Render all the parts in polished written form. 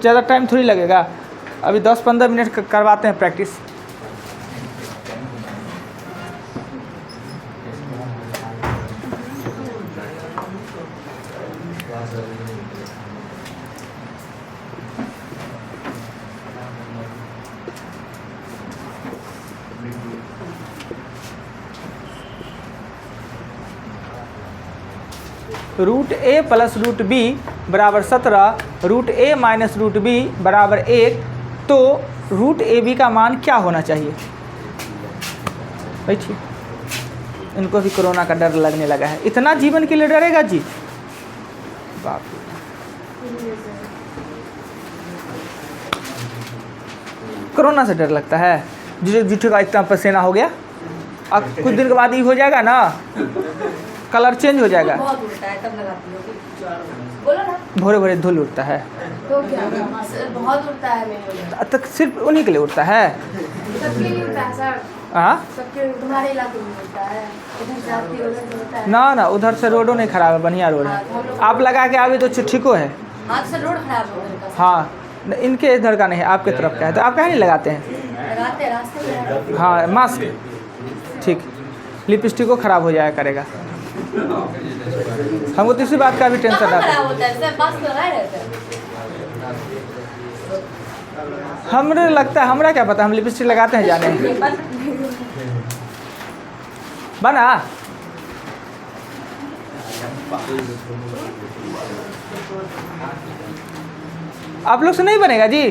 ज़्यादा टाइम थोड़ी लगेगा, अभी 10-15 मिनट करवाते हैं प्रैक्टिस। रूट ए प्लस रूट बी बराबर 17, रूट ए माइनस रूट बी बराबर 1, तो रूट ए बी का मान क्या होना चाहिए? बैठिए, इनको भी कोरोना का डर लगने लगा है। इतना जीवन के लिए डरेगा जी, बाप रे। कोरोना से डर लगता है, जूठे का इतना पसीना हो गया, अब कुछ दिन के बाद ये हो जाएगा ना, कलर चेंज हो जाएगा। बहुत उड़ता है तब लगाती हो। बोलो ना। भोरे भोरे धूल उड़ता है तो क्या बहुत उड़ता है मेरे तक, सिर्फ उन्हीं के लिए उड़ता है। सबके लिए उड़ता है सर, हाँ सबके तुम्हारे इलाके में उड़ता है, इधर से आती है उधर से उड़ता है। ना ना, उधर से रोडो नहीं खराब है, बढ़िया रोड है। आप लगा के अभी तो ठीको है। हाँ सर रोड खराब है उधर का। हाँ, इनके इधर का नहीं है, आपके तरफ का है, तो आप कहीं नहीं लगाते हैं? लगाते हैं रास्ते में लगाते हैं। हाँ, मास्क ठीक, लिपस्टिक को खराब हो जाया करेगा। हमको तो इसी बात का भी टेंशन कहाँ आता है। खराब होता है सर, मास्क लगाए रहते हैं। हमरे लगता है, हमरा क्या पता, हम लिपस्टिक लगाते हैं जाने बना। आप लोग से नहीं बनेगा जी,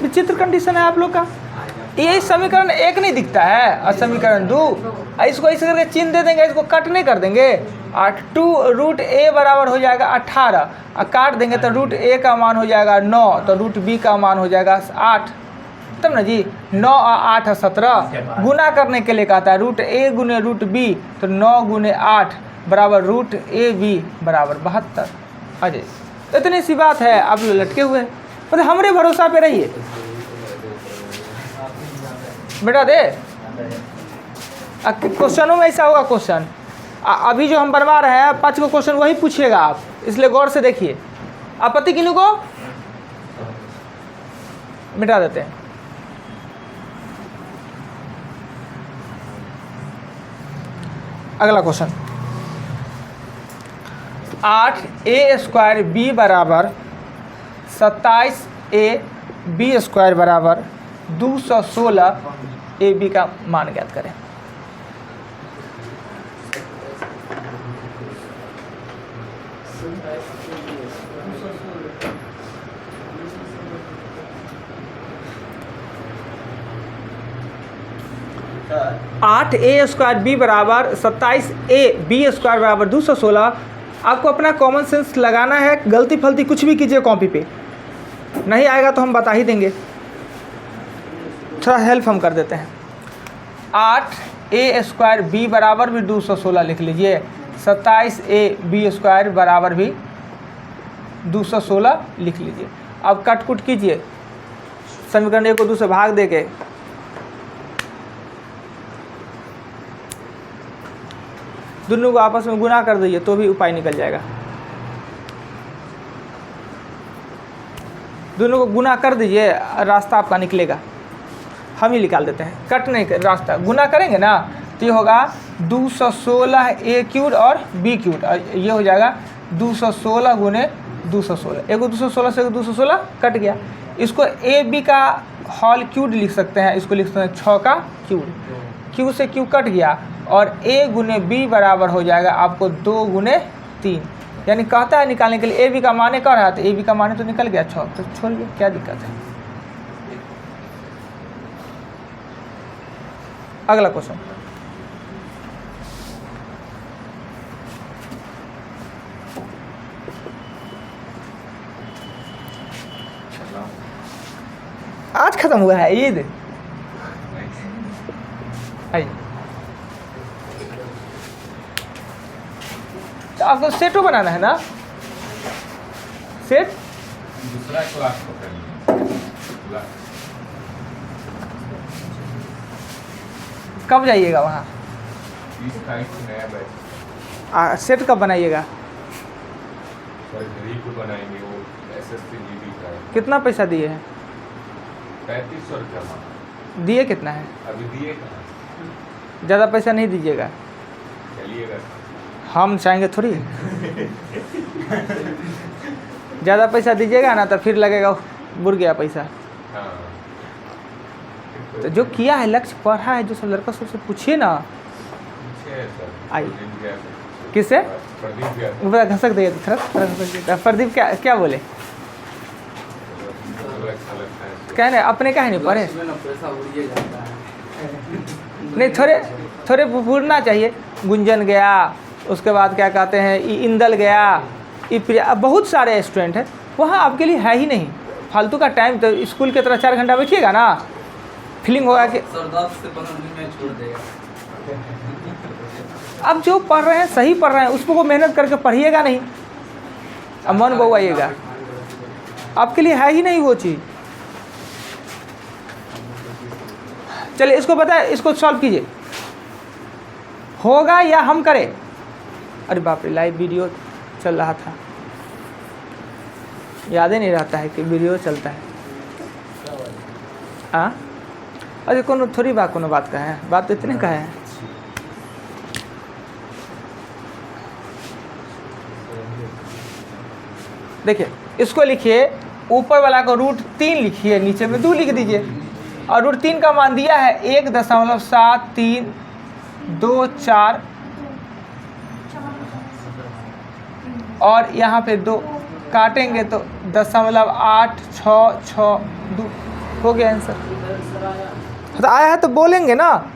विचित्र कंडीशन है आप लोग का। ये समीकरण 1 नहीं दिखता है और समीकरण 2, इसको ऐसे करके चिन्ह दे देंगे, इसको कट नहीं कर देंगे। 2 रूट ए बराबर हो जाएगा 18, और काट देंगे तो रूट ए का मान हो जाएगा 9, तो रूट बी का मान हो जाएगा 8, तब ना जी। 9 और 8 है 17, गुना करने के लिए कहता है रूट ए गुने रूट बी, तो 9 गुने 8 बराबर रूट ए बी बराबर 72। अजय इतनी सी बात है, आप लोग लटके हुए हैं, मतलब हमरे भरोसा पे रहिए बेटा। दे क्वेश्चनों में ऐसा होगा, क्वेश्चन अभी जो हम बनवा रहे हैं 5 को क्वेश्चन वही पूछिएगा आप, इसलिए गौर से देखिए। आपत्ति किन्हीं को मिटा देते हैं। अगला क्वेश्चन, 8a² b बराबर 27a b² बराबर 216 ए बी का मान ज्ञात करें। आठ ए स्क्वायर बी बराबर 27a b² बराबर 216। आपको अपना कॉमन सेंस लगाना है, गलती फलती कुछ भी कीजिए कॉपी पे, नहीं आएगा तो हम बता ही देंगे, थोड़ा हेल्प हम कर देते हैं। 8a² b बराबर भी 216 लिख लीजिए, 27a b² बराबर भी 216 लिख लीजिए। अब कट कुट कीजिए, समीकरण 1 को 2 से भाग दे के दोनों को आपस में गुना कर दीजिए तो भी उपाय निकल जाएगा। दोनों को गुना कर दीजिए, रास्ता आपका निकलेगा। हम ही निकाल देते हैं, कट नहीं कर, रास्ता गुना करेंगे ना तो ये होगा 216a³ और b³ और ये हो जाएगा 216 गुने 216। एक 216 से 216 कट गया। इसको ए बी का होल क्यूब लिख सकते हैं, इसको लिख सकते हैं 6 का क्यूब, क्यू से क्यू कट गया और a गुने b बराबर हो जाएगा आपको 2 गुने 3। यानी कहता है निकालने के लिए ए बी का माने कर रहा है, तो ए बी का माने तो निकल गया 6, तो छोड़िए क्या दिक्कत है। अगला क्वेश्चन, आज खत्म हुआ है ईद। आइए, तो आपको सेटो बनाना है ना, सेट दूसरा क्लास को करना। कब जाइएगा वहाँ? 30 तारीख को नया बैच सेट कब बनाइएगा? सर घड़ी को बनाएंगे, वो SSC GD का है। कितना पैसा दिए हैं? 3500 रुपया मांगा। दिए कितना है? अभी दिए कहाँ? ज़्यादा पैसा नहीं दीजिएगा, चलिएगा। हम चाहेंगे थोड़ी। ज़्यादा पैसा दीजिएगा ना तो फिर लगेगा "उफ, बुर गया पैसा"। हाँ। तो जो किया है, लक्ष्य पढ़ा है, जो सब लड़का सबसे पूछिए ना। पूछे है सर। आइए। प्रदीप गया था। किससे? प्रदीप गया था। ऊपर घसक देगा थोड़ा घसक देगा। प्रदीप क्या बोले? तो अच्छा लगता है। कह रहे अपने क्या है नहीं पढ़े, पैसा उड़िए जाता है। नहीं थोड़े बुरना चाहिए। गुंजन गया, उसके बाद क्या कहते हैं इंदल गया, बहुत सारे स्टूडेंट हैं, वहाँ आपके लिए है ही नहीं फालतू का टाइम। तो स्कूल के तरह 4 घंटा बैठिएगा ना, फीलिंग होगा कि सर 10 से 15 दिन में छोड़ देगा। अब जो पढ़ रहे हैं सही पढ़ रहे हैं, उसको मेहनत करके पढ़िएगा नहीं, अब मन बउआइएगा, आपके लिए है ही नहीं वो चीज़। चलिए इसको बताए, इसको सॉल्व कीजिए, होगा या हम करें? अरे बाप रे, लाइव वीडियो चल रहा था, याद ही नहीं रहता है कि वीडियो चलता है। हाँ, अरे कोनो थोड़ी बात, कोनो बात का है, बात तो इतने का है। देखिए इसको लिखिए, ऊपर वाला को √3 लिखिए, नीचे में 2 लिख दीजिए, और √3 का मान दिया है 1.7324, और यहाँ पे 2 काटेंगे तो 0.8662 हो गया आंसर। तो आया है तो बोलेंगे ना।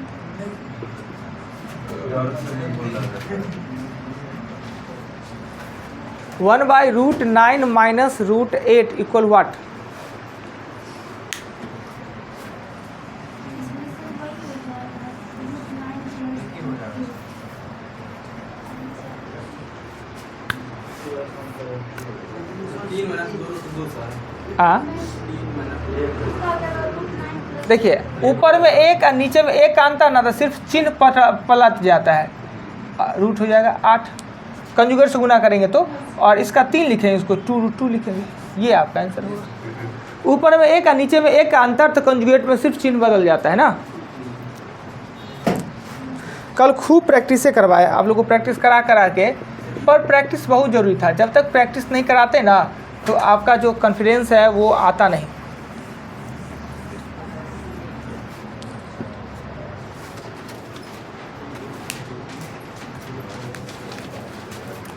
One by √9 minus √8 equal what? हाँ देखिए, ऊपर में 1 और नीचे में 1 का अंतर ना, तो सिर्फ चिन्ह पलट जाता है, रूट हो जाएगा 8, कंजुगेट से गुना करेंगे तो, और इसका 3 लिखेंगे, इसको 2√2 लिखेंगे, ये आपका आंसर होगा। ऊपर में 1 और नीचे में 1 का अंतर, तो कंजुगेट में सिर्फ चिन्ह बदल जाता है ना। कल खूब प्रैक्टिस से करवाए आप लोग को, प्रैक्टिस करा के, पर प्रैक्टिस बहुत ज़रूरी था। जब तक प्रैक्टिस नहीं कराते ना, तो आपका जो कॉन्फिडेंस है वो आता नहीं।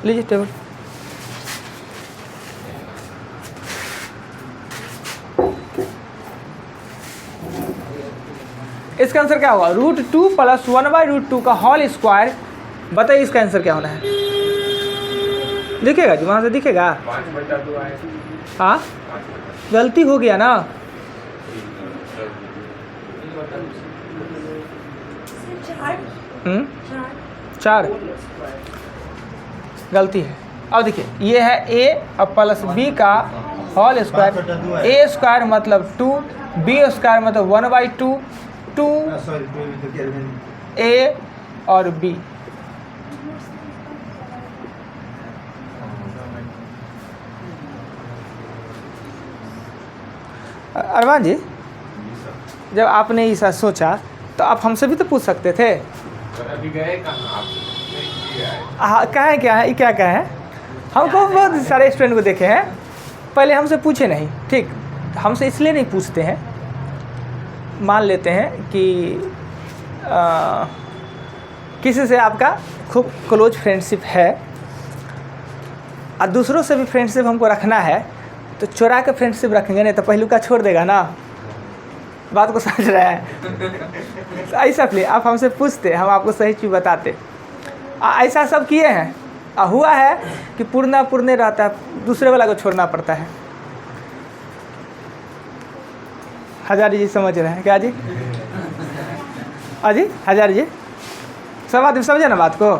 लीजिए टेबल। इसका आंसर क्या होगा? √2 + 1/√2 का होल स्क्वायर। बताइए इसका आंसर क्या होना है? दिखेगा जी, वहाँ से दिखेगा। 5/2 आए। हाँ, गलती हो गया ना। चार 4 गलती है। अब देखिए, ये है a और प्लस b का होल स्क्वायर। a स्क्वायर मतलब 2, b स्क्वायर मतलब 1/2, 2 a और b। अरमान जी, जब आपने ऐसा सोचा तो आप हमसे भी तो पूछ सकते थे। सर अभी गए कहाँ आप? नहीं आए। हाँ, कहें क्या है, क्या है, हमको बहुत सारे स्टूडेंट को देखे हैं, पहले हमसे पूछे नहीं। ठीक, हमसे इसलिए नहीं पूछते हैं, मान लेते हैं कि किसी से आपका खूब क्लोज फ्रेंडशिप है और दूसरों से भी फ्रेंडशिप हमको रखना है, तो चोरा के फ्रेंडशिप रखेंगे, नहीं तो पहलू का छोड़ देगा ना। बात को समझ रहे हैं? तो ऐसा प्लीज आप हमसे पूछते, हम आपको सही चीज़ बताते। ऐसा सब किए हैं, हुआ है कि पूर्ण रहता है, दूसरे वाला को छोड़ना पड़ता है। हजारी जी समझ रहे हैं क्या जी? अजी हजारी जी, सब आदमी समझे ना बात को?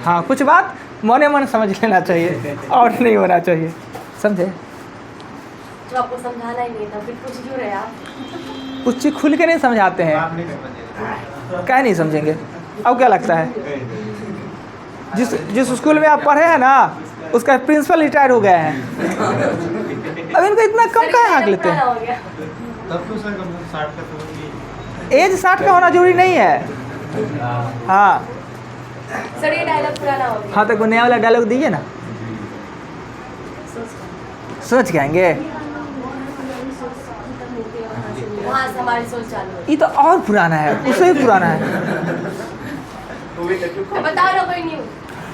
हाँ, कुछ बात मने मन समझ लेना चाहिए और नहीं होना चाहिए, समझे? जो आपको समझाना ही नहीं था, फिर पूछ क्यों रहे आप? कुछ चीज़ खुल के नहीं समझाते हैं, क्या नहीं समझेंगे? अब क्या लगता है, जिस स्कूल में आप पढ़े हैं ना, उसका प्रिंसिपल रिटायर हो गया है। अब इनको इतना कम काहे हाँक लेते हैं? हो गया। तब तो सर कम 60 का तो होगी। एज 60 का होना जरूरी नहीं है। हाँ सर ये डायलॉग पुराना हो गया। हाँ, तो कोई नया वाला डायलॉग दीजिए ना। सोच के आएंगे। वहाँ से हमारी सोच चालू हो। ये तो और पुराना है, उससे भी पुराना है। बताओ ना कोई न्यू।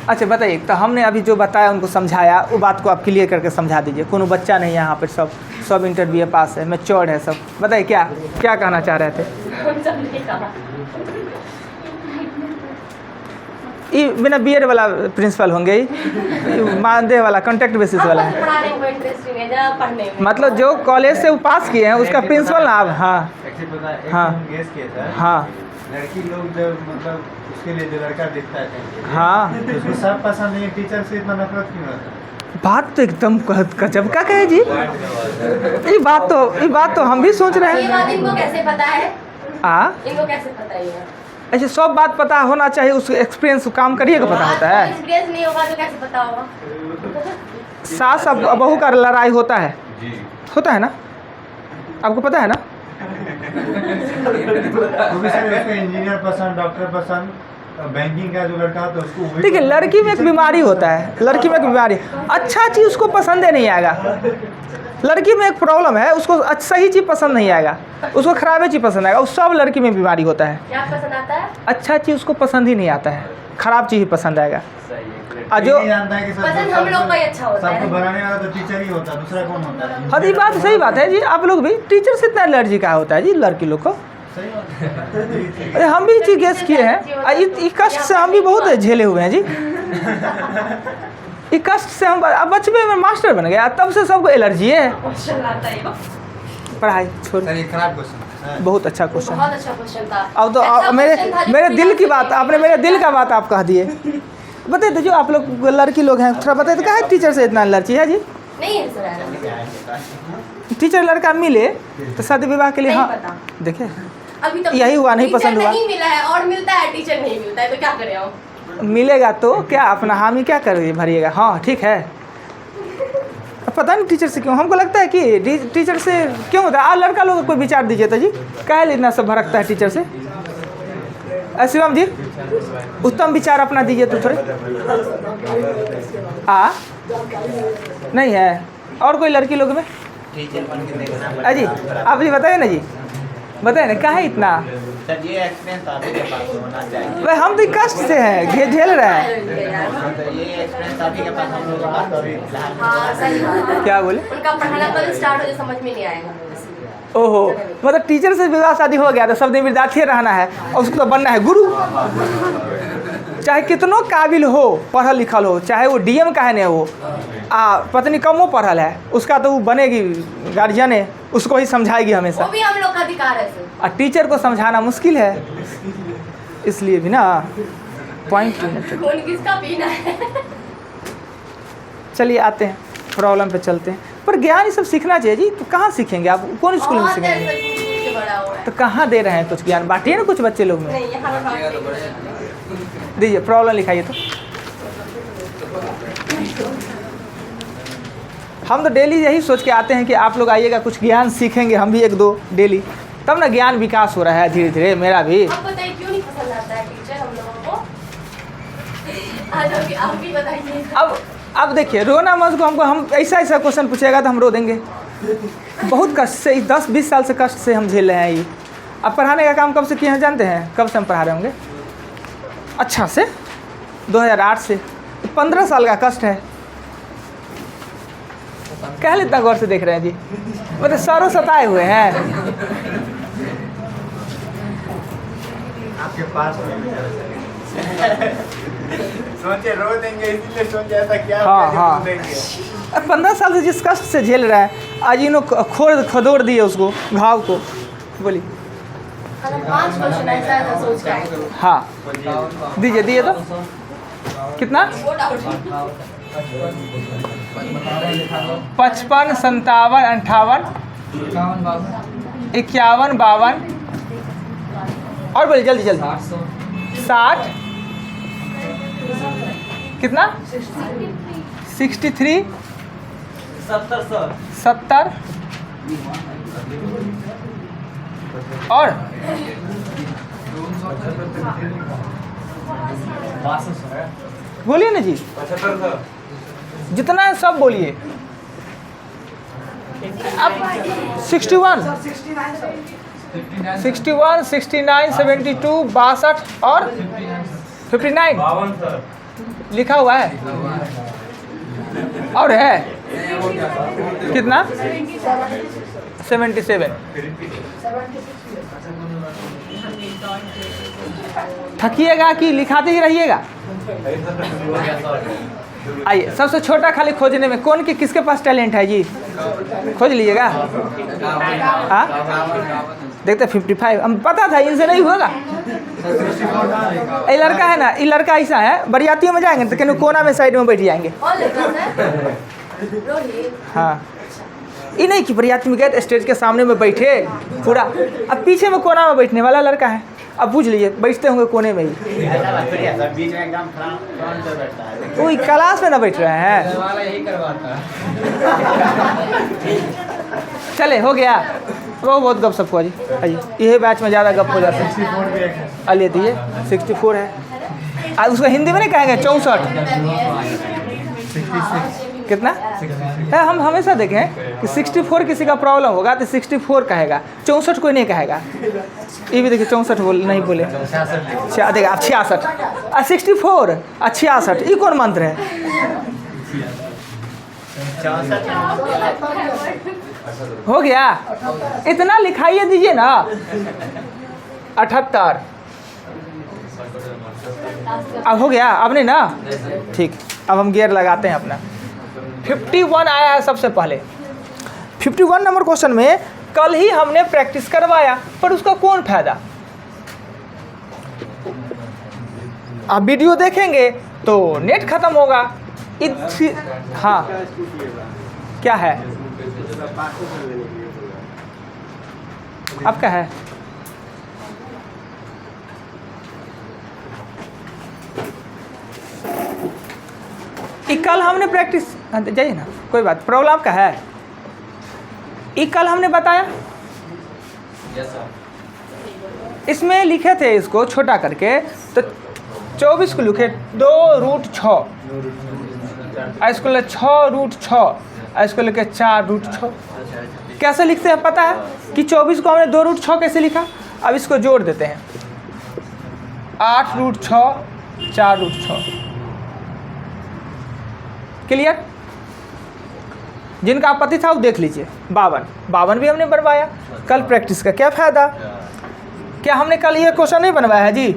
अच्छा बताइए, तो हमने अभी जो बताया उनको समझाया, वो बात को आप क्लियर करके समझा दीजिए। कोनो बच्चा नहीं है यहाँ पर, सब इंटरव्यू पास है, मैच्योर्ड है सब। बताइए क्या क्या कहना चाह रहे थे? ये बिना बीएड वाला प्रिंसिपल होंगे, ये मानदेय वाला कॉन्ट्रैक्ट बेसिस वाला है। पढ़ाने में इंटरेस्टिंग है, जरा पढ़ने में। मतलब जो कॉलेज से वो पास किए हैं उसका प्रिंसिपल ना आप। हाँ एक्चुअली पता है, एक हाँ। हम गेस किया था। हाँ लड़की लोग जब मतलब उसके लिए जो लड़का दिखता है कहीं के लिए, हाँ, तो उसको सब पसंद नहीं है, टीचर से इतना नफरत क्यों होता है? बात तो एकदम गजब का कहे जी। ये बात तो हम भी सोच रहे ये हैं। बात इनको कैसे पता है? हाँ इनको कैसे पता है? ऐसे सब बात पता होना चाहिए, उस एक्सपीरियंस काम करिए का पता होता है। एक्सपीरियंस नहीं होगा तो कैसे पता होगा? सास अब बहू का लड़ाई होता है, जी होता है ना? आपको पता है ना? वो भी सर उसको इंजीनियर पसंद, डॉक्टर पसंद, बैंकिंग का जो लड़का होता है उसको वही ठीक है, पसंद। लड़की में एक बीमारी होता है, लड़की में एक बीमारी, अच्छा चीज़ उसको पसंद ही नहीं आएगा। लड़की में एक प्रॉब्लम है, उसको सही चीज़ पसंद नहीं आएगा, उसको खराबे चीज़ पसंद आएगा। उस सब लड़की में बीमारी होता है। क्या पसंद आता है? अच्छा चीज़ उसको पसंद ही नहीं आता है, खराब चीज़ ही पसंद आएगा। ये जो नहीं जानता है कि सर पसंद हम लोग का ही अच्छा होता है। सबको बनाने वाला तो टीचर ही होता है, दूसरा कौन होता है? हाँ, ये बात सही बात है जी। आप लोग भी टीचर से इतना एलर्जी का होता है जी लड़की लोग को? सही बात है। अरे हम भी ये चीज़ गेस किए हैं। ये कष्ट से हम भी बहुत झेले हुए हैं जी। ये कष्ट से हम अब बचपन में मास्टर बन गया, तब से सबको एलर्जी है। क्वेश्चन आता है वो। पढ़ाई छोड़, सर ये खराब क्वेश्चन। बहुत अच्छा क्वेश्चन। बहुत अच्छा क्वेश्चन था। अब तो ऐसा मेरे question था जो मेरे बिना दिल की सोचे बात आपने, मेरे दिल का बात आप कह दिए। बताइए तो, जो आप लोग लड़की लोग हैं, थोड़ा बताइए तो क्या है टीचर से इतना एलर्जी है जी? नहीं है सर ऐसा। टीचर लड़का मिले तो शादी विवाह के लिए, नहीं हाँ पता। देखे अभी तक यही हुआ, नहीं पसंद हुआ। नहीं मिला है और मिलता है, टीचर नहीं मिलता है तो क्या करें हम? मिलेगा तो क्या अपना हामी क्या करिए भरिएगा। हाँ ठीक है। अब पता नहीं टीचर से क्यों, हमको लगता है कि टीचर से क्यों होता है। लड़का लोग कोई विचार दीजिए तो जी, क्या इतना सब भड़कता है टीचर से? शिवम जी उत्तम विचार अपना दीजिए तो थोड़े। नहीं है और कोई लड़की लोग में? अजी आप जी बताइए ना जी, बताइए ना क्या है इतना? सर ये एक्सपीरियंस अभी के पास होना चाहिए। भाई हम तो कष्ट से हैं, झेल रहे हैं। तो ये एक्सपीरियंस अभी के पास हम लोग के पास अभी फिलहाल हाँ सही बात है। क्या बोले? उनका पढ़ाना कल स्टार्ट हो जाए, समझ में नहीं आएगा। ओहो, मतलब टीचर से विवाह शादी हो गया तो सब दिन विद्यार्थी रहना है और उसको तो बनना है गुरु। चाहे कितनों काबिल हो, पढ़ल लिखल हो, चाहे वो डीएम का है नहीं हो, पत्नी कमो पढ़ल है, उसका तो वो बनेगी गार्जियन है, उसको ही समझाएगी हमेशा। वो भी हम लोग का अधिकार है सर। और टीचर को समझाना मुश्किल है, इसलिए भी ना पॉइंट। खून किसका पीना है? चलिए आते हैं प्रॉब्लम पे चलते हैं। पर ज्ञान ये सब सीखना चाहिए जी। तो कहाँ सीखेंगे आप, कौन स्कूल में बहुत सीखेंगे? देर से पूछ के बड़ा हुआ है। तो कहाँ दे रहे हैं कुछ ज्ञान? बांटिए ना कुछ बच्चे लोग में। नहीं यहाँ पे बात तो नहीं। बड़े दीजिए प्रॉब्लम लिखाइए तो। हम तो डेली यही सोच के आते हैं कि आप लोग आइएगा, कुछ ज्ञान सीखेंगे हम भी एक दो डेली, तब ना ज्ञान विकास हो रहा है धीरे धीरे मेरा भी। आप बताइए क्यों नहीं पसंद आता है टीचर हम लोगों को? आज आप भी बताइए। अब देखिए, रोना मत को, हमको हम ऐसा क्वेश्चन पूछेगा तो हम रो देंगे। बहुत कष्ट से 10-20 साल से कष्ट से हम झेल रहे हैं ये। अब पढ़ाने का काम कब से किए हैं जानते हैं? कब से हम पढ़ा रहे होंगे? अच्छा से 2008 से। 15 साल का कष्ट है। क्या इतना गौर से देख रहे हैं जी? मतलब सारों सताए हुए हैं। आपके पास सोचे रो देंगे, इसीलिए सोचे ऐसा क्या हाँ, क्या हाँ। देंगे। अब 15 साल से जिस कष्ट से झेल रहा है, आज इन्होंने खदोड़ दिए उसको, घाव को। बोली 5 क्वेश्चन ऐसा सोच के आए। हाँ दीजिए तो कितना? वो डाउट है। 55, 57, 58, 51, 52 और बोलिए जल्दी जल्दी। 60 कितना? 63, 70 और बोलिए ना जी, 75 था। जितना है सब बोलिए। अब 61, 61, 69, 72, 62 और 59 52 सर। लिखा हुआ है और है कितना 77। थकिएगा कि लिखाते ही रहिएगा। आइए सबसे छोटा खाली खोजने में कौन की किसके पास टैलेंट है जी, खोज लीजिएगा। हाँ देखते 55, हम पता था इनसे नहीं होगा। ये लड़का है ना, ये लड़का ऐसा है, बरियातियों में जाएंगे तो कहीं कोना में साइड में बैठ जाएंगे। और लड़का सर रोहित। हाँ ये नहीं कि बरियाती में गए तो स्टेज के सामने में बैठे पूरा, अब पीछे में कोना में बैठने वाला लड़का है। अब पूछ लीजिए बैठते होंगे कोने में ही, ऐसा बात करिए सर, बीच में एकदम फ्रंट पे बैठता है। वो क्लास में ना बैठ रहे हैं। वाला यही करवाता है। चले हो गया, वो बहुत गप सप हुआ जी। आइए यही बैच में ज़्यादा गप हो जाता है। 64 भी है। आइए दिए 64 है, उसको हिंदी में नहीं कहेंगे 64 कितना है। हम हमेशा देखें कि 64 किसी का प्रॉब्लम होगा तो 64 कहेगा, 64 कोई नहीं कहेगा। ये भी देखिए 64 नहीं बोले, देखिए आप 66 64 66, ये कौन मंत्र है। 64 हो गया, इतना लिखाइए दीजिए ना। 78 अब हो गया, अब नहीं ना, ठीक। अब हम गियर लगाते हैं अपना। 51 आया है सबसे पहले। 51 नंबर क्वेश्चन में कल ही हमने प्रैक्टिस करवाया, पर उसका कौन फायदा। आप वीडियो देखेंगे तो नेट खत्म होगा। हाँ क्या है आपका है, कल हमने प्रैक्टिस, जाइए ना कोई बात, प्रॉब्लम आपका है। कल हमने बताया, इसमें लिखे थे इसको छोटा करके, तो 24 को लिखे 2√6, इसको लिखे 6√6, इसको लिखे 4√6। कैसे लिखते हैं पता है कि 24 को हमने 2√6 कैसे लिखा। अब इसको जोड़ देते हैं, 8√6 4√6। क्लियर, जिनका आपत्ति था वो देख लीजिए। 52 भी हमने बनवाया कल। प्रैक्टिस का क्या फ़ायदा, क्या हमने कल ये क्वेश्चन नहीं बनवाया है जी।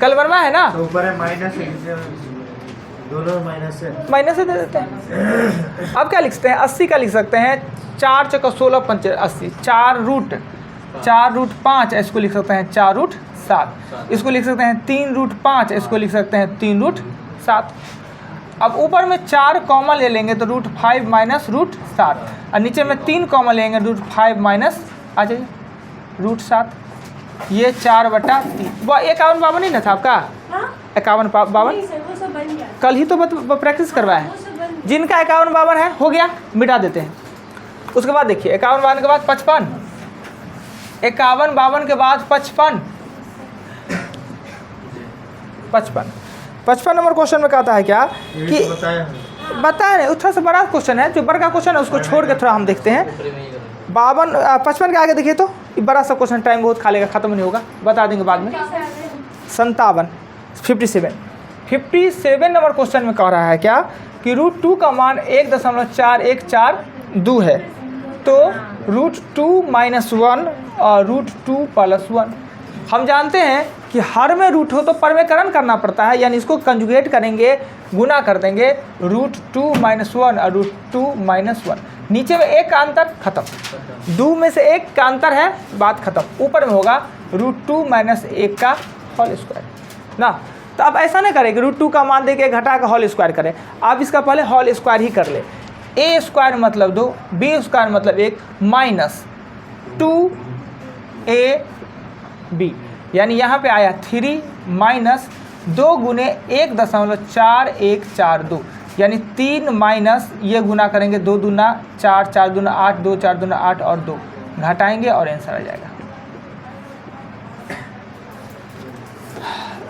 कल बनवाया है ना, तो ऊपर है माइनस, दोनों माइनस है, माइनस से दे देते हैं। अब क्या लिख सकते हैं, 80 का लिख सकते हैं, 4 × 16 = 80, 4√5, इसको लिख सकते हैं 4√7, इसको लिख सकते हैं 3√5, इसको लिख सकते हैं 3√7। अब ऊपर में 4 कॉमन ले लेंगे तो √5 - √7, और नीचे में 3 कॉमन लेंगे √5 - आ जाइए √7। ये 4/3, वो 51 नहीं ना था आपका, 51 कल ही तो प्रैक्टिस करवाया है। जिनका 51 है हो गया, मिटा देते हैं। उसके बाद देखिए 51 के बाद 55, 51 के बाद 55 नंबर क्वेश्चन में कहता है क्या कि बताया नहीं, थोड़ा सा बड़ा क्वेश्चन है, जो बड़ा क्वेश्चन है उसको छोड़ के थोड़ा हम देखते हैं। 55 के आगे देखिए तो बड़ा सा क्वेश्चन, टाइम बहुत खा लेगा, ख़त्म नहीं होगा, बता देंगे बाद में। 57 नंबर क्वेश्चन में कह रहा है क्या कि √2 का मान 1.4142 है, तो √2 - 1 और √2 + 1। हम जानते हैं कि हर में रूट हो तो परमेकरण करना पड़ता है, यानी इसको कंजुगेट करेंगे, गुना कर देंगे, √2 - 1 और √2 - 1। नीचे में एक का अंतर, खत्म। 2 में से एक का अंतर है, बात खत्म। ऊपर में होगा √2 - 1 का होल स्क्वायर ना। तो अब ऐसा नहीं करें कि √2 का मान दे के घटा का होल स्क्वायर करें, आप इसका पहले होल स्क्वायर ही कर ले। a² मतलब 2, b² मतलब 1 -2ab, यानी यहाँ पे आया 3 - 2 गुने 1.4142 यानी 3 माइनस ये गुना करेंगे 2 दूना 4, 4 दूना 8, 2 4 दूना 8 और 2 घटाएंगे और आंसर आ जाएगा।